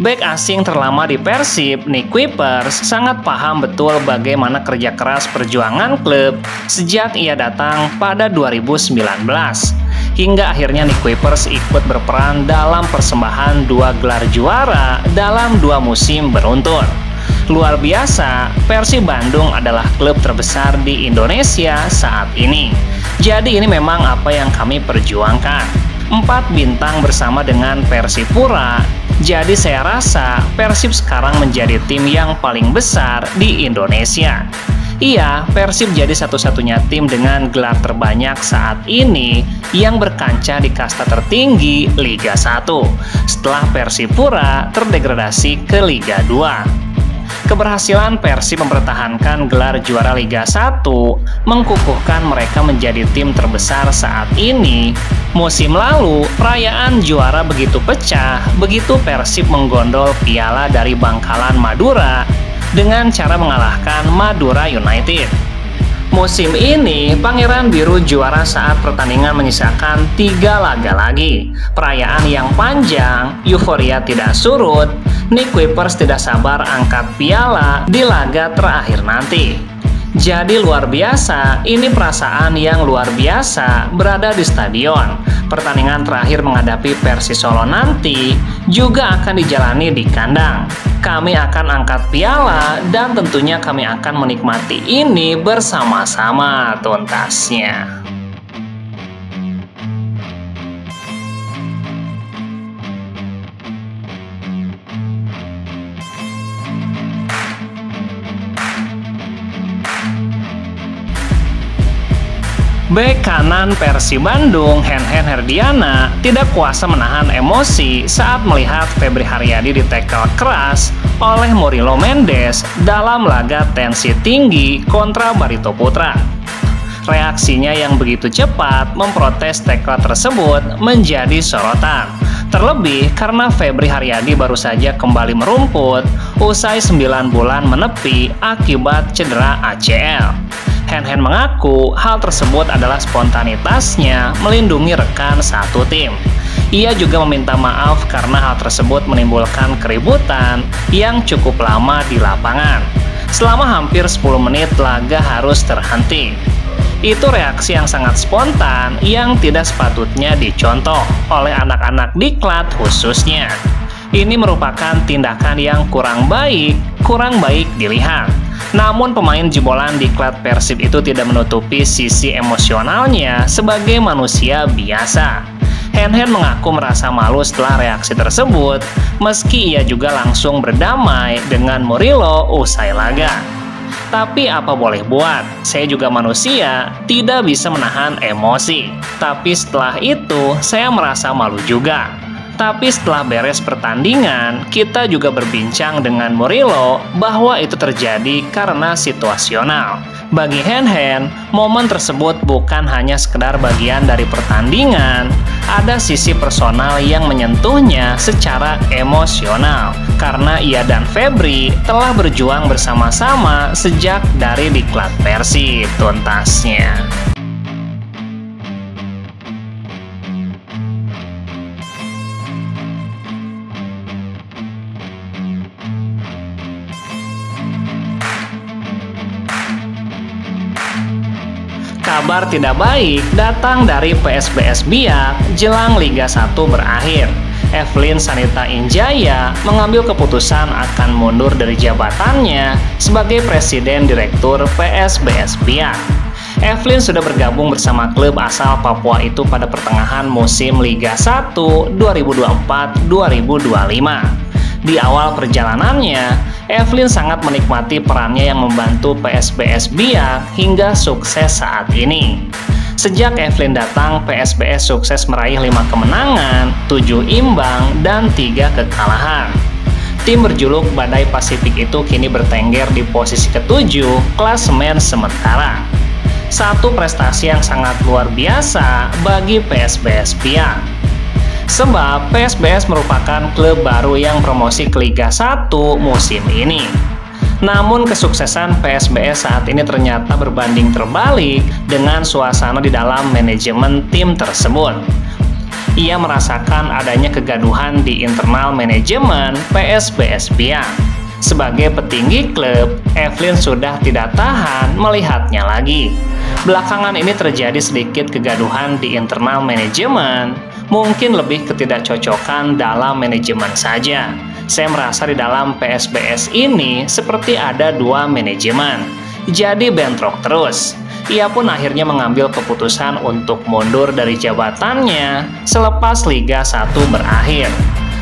Bek asing terlama di Persib, Nick Kuipers, sangat paham betul bagaimana kerja keras perjuangan klub sejak ia datang pada 2019. Hingga akhirnya Nick Kuipers ikut berperan dalam persembahan 2 gelar juara dalam 2 musim beruntun. Luar biasa, Persib Bandung adalah klub terbesar di Indonesia saat ini. Jadi ini memang apa yang kami perjuangkan. 4 bintang bersama dengan Persipura. Jadi saya rasa Persib sekarang menjadi tim yang paling besar di Indonesia. Iya, Persib jadi satu-satunya tim dengan gelar terbanyak saat ini yang berkancah di kasta tertinggi Liga 1 setelah Persipura terdegradasi ke Liga 2. Keberhasilan Persib mempertahankan gelar juara Liga 1 mengukuhkan mereka menjadi tim terbesar saat ini. Musim lalu, perayaan juara begitu pecah begitu Persib menggondol piala dari Bangkalan Madura dengan cara mengalahkan Madura United. Musim ini, Pangeran Biru juara saat pertandingan menyisakan 3 laga lagi. Perayaan yang panjang, euforia tidak surut, Nick Kuipers tidak sabar angkat piala di laga terakhir nanti. Jadi luar biasa, ini perasaan yang luar biasa berada di stadion. Pertandingan terakhir menghadapi Persis Solo nanti juga akan dijalani di kandang. Kami akan angkat piala dan tentunya kami akan menikmati ini bersama-sama tuntasnya. Bek kanan Persib Bandung, Henhen Herdiana, tidak kuasa menahan emosi saat melihat Febri Haryadi ditekel keras oleh Murilo Mendes dalam laga tensi tinggi kontra Barito Putra. Reaksinya yang begitu cepat memprotes tackle tersebut menjadi sorotan. Terlebih karena Febri Haryadi baru saja kembali merumput usai 9 bulan menepi akibat cedera ACL. Henhen mengaku hal tersebut adalah spontanitasnya melindungi rekan satu tim. Ia juga meminta maaf karena hal tersebut menimbulkan keributan yang cukup lama di lapangan. Selama hampir 10 menit laga harus terhenti. Itu reaksi yang sangat spontan yang tidak sepatutnya dicontoh oleh anak-anak diklat khususnya. Ini merupakan tindakan yang kurang baik dilihat. Namun pemain jebolan diklat Persib itu tidak menutupi sisi emosionalnya sebagai manusia biasa. Henhen mengaku merasa malu setelah reaksi tersebut, meski ia juga langsung berdamai dengan Murilo usai laga. Tapi apa boleh buat, saya juga manusia, tidak bisa menahan emosi. Tapi setelah itu, saya merasa malu juga. Tapi setelah beres pertandingan, kita juga berbincang dengan Murilo bahwa itu terjadi karena situasional. Bagi Henhen, momen tersebut bukan hanya sekedar bagian dari pertandingan, ada sisi personal yang menyentuhnya secara emosional. Karena ia dan Febri telah berjuang bersama-sama sejak dari diklat Persib tuntasnya. Kabar tidak baik datang dari PSBS Biak jelang Liga 1 berakhir. Evelyn Sanita Injaya mengambil keputusan akan mundur dari jabatannya sebagai Presiden Direktur PSBS Biak. Evelyn sudah bergabung bersama klub asal Papua itu pada pertengahan musim Liga 1 2024-2025. Di awal perjalanannya, Evelyn sangat menikmati perannya yang membantu PSBS Biak hingga sukses saat ini. Sejak Evelyn datang, PSBS sukses meraih 5 kemenangan, 7 imbang, dan 3 kekalahan. Tim berjuluk Badai Pasifik itu kini bertengger di posisi ke-7 klasemen sementara. Satu prestasi yang sangat luar biasa bagi PSBS Biak. Sebab PSBS merupakan klub baru yang promosi ke Liga 1 musim ini. Namun kesuksesan PSBS saat ini ternyata berbanding terbalik dengan suasana di dalam manajemen tim tersebut. Ia merasakan adanya kegaduhan di internal manajemen PSBS Biak. Sebagai petinggi klub, Evelyn sudah tidak tahan melihatnya lagi. Belakangan ini terjadi sedikit kegaduhan di internal manajemen, mungkin lebih ketidakcocokan dalam manajemen saja. Saya merasa di dalam PSBS ini seperti ada dua manajemen, jadi bentrok terus. Ia pun akhirnya mengambil keputusan untuk mundur dari jabatannya selepas Liga 1 berakhir.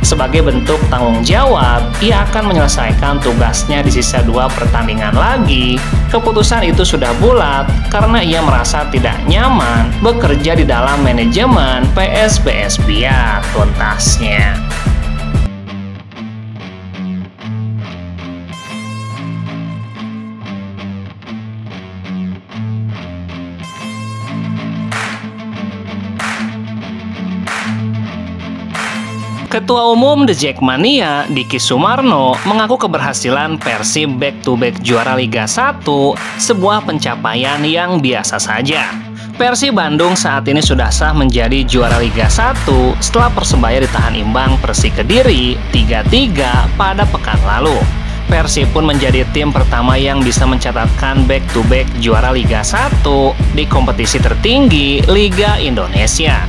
Sebagai bentuk tanggung jawab, ia akan menyelesaikan tugasnya di sisa 2 pertandingan lagi. Keputusan itu sudah bulat karena ia merasa tidak nyaman bekerja di dalam manajemen PSBS Biak tuntasnya. Ketua Umum The Jackmania, Diki Sumarno, mengaku keberhasilan Persib back-to-back juara Liga 1 sebuah pencapaian yang biasa saja. Persib Bandung saat ini sudah sah menjadi juara Liga 1 setelah Persebaya ditahan imbang Persik Kediri 3-3 pada pekan lalu. Persib pun menjadi tim pertama yang bisa mencatatkan back-to-back juara Liga 1 di kompetisi tertinggi Liga Indonesia.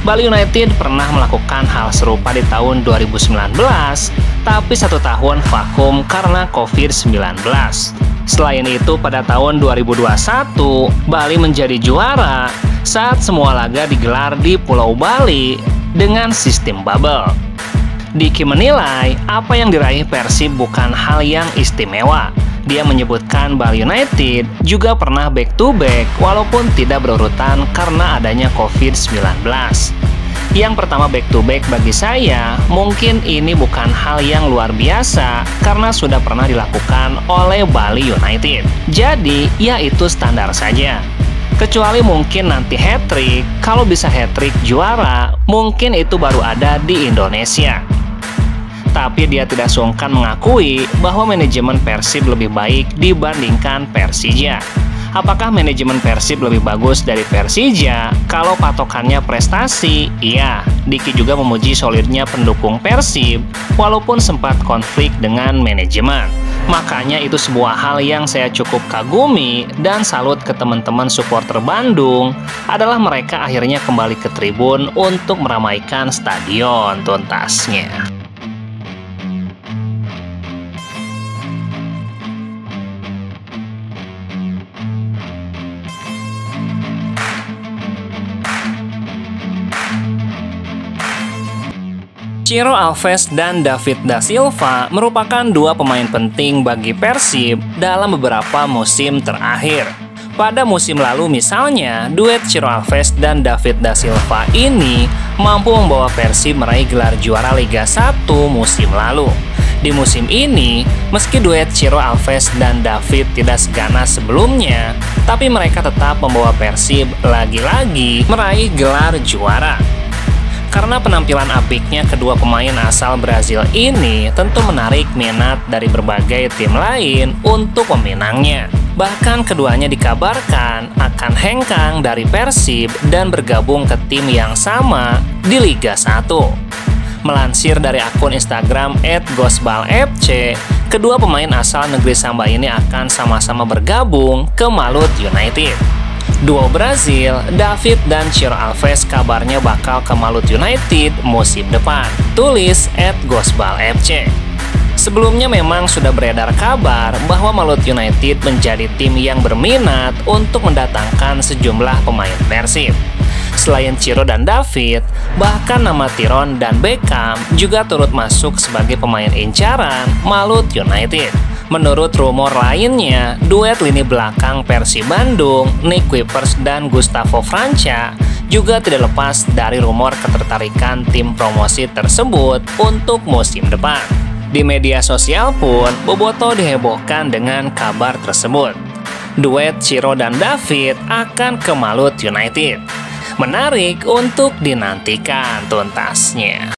Bali United pernah melakukan hal serupa di tahun 2019, tapi 1 tahun vakum karena COVID-19. Selain itu, pada tahun 2021, Bali menjadi juara saat semua laga digelar di Pulau Bali dengan sistem bubble. Diki menilai apa yang diraih Persib bukan hal yang istimewa. Dia menyebutkan Bali United juga pernah back-to-back walaupun tidak berurutan karena adanya COVID-19. Yang pertama back-to-back bagi saya, mungkin ini bukan hal yang luar biasa karena sudah pernah dilakukan oleh Bali United. Jadi, ya itu standar saja. Kecuali mungkin nanti hat-trick, kalau bisa hat-trick juara, mungkin itu baru ada di Indonesia. Tapi dia tidak sungkan mengakui bahwa manajemen Persib lebih baik dibandingkan Persija. Apakah manajemen Persib lebih bagus dari Persija? Kalau patokannya prestasi, iya. Diki juga memuji solidnya pendukung Persib, walaupun sempat konflik dengan manajemen. Makanya itu sebuah hal yang saya cukup kagumi dan salut ke teman-teman supporter Bandung adalah mereka akhirnya kembali ke tribun untuk meramaikan stadion tuntasnya. Ciro Alves dan David da Silva merupakan dua pemain penting bagi Persib dalam beberapa musim terakhir. Pada musim lalu misalnya, duet Ciro Alves dan David da Silva ini mampu membawa Persib meraih gelar juara Liga 1 musim lalu. Di musim ini, meski duet Ciro Alves dan David tidak seganas sebelumnya, tapi mereka tetap membawa Persib lagi-lagi meraih gelar juara. Karena penampilan apiknya kedua pemain asal Brazil ini tentu menarik minat dari berbagai tim lain untuk meminangnya. Bahkan keduanya dikabarkan akan hengkang dari Persib dan bergabung ke tim yang sama di Liga 1. Melansir dari akun Instagram @gosbalfc, kedua pemain asal negeri Samba ini akan sama-sama bergabung ke Malut United. Duo Brazil, David dan Ciro Alves kabarnya bakal ke Malut United musim depan. Tulis @gosbalfc. Sebelumnya memang sudah beredar kabar bahwa Malut United menjadi tim yang berminat untuk mendatangkan sejumlah pemain Persib. Selain Ciro dan David, bahkan nama Tiron dan Beckham juga turut masuk sebagai pemain incaran Malut United. Menurut rumor lainnya, duet lini belakang Persib Bandung, Nick Kuipers dan Gustavo Franca juga tidak lepas dari rumor ketertarikan tim promosi tersebut untuk musim depan. Di media sosial pun, Boboto dihebohkan dengan kabar tersebut. Duet Ciro dan David akan ke Malut United. Menarik untuk dinantikan tuntasnya.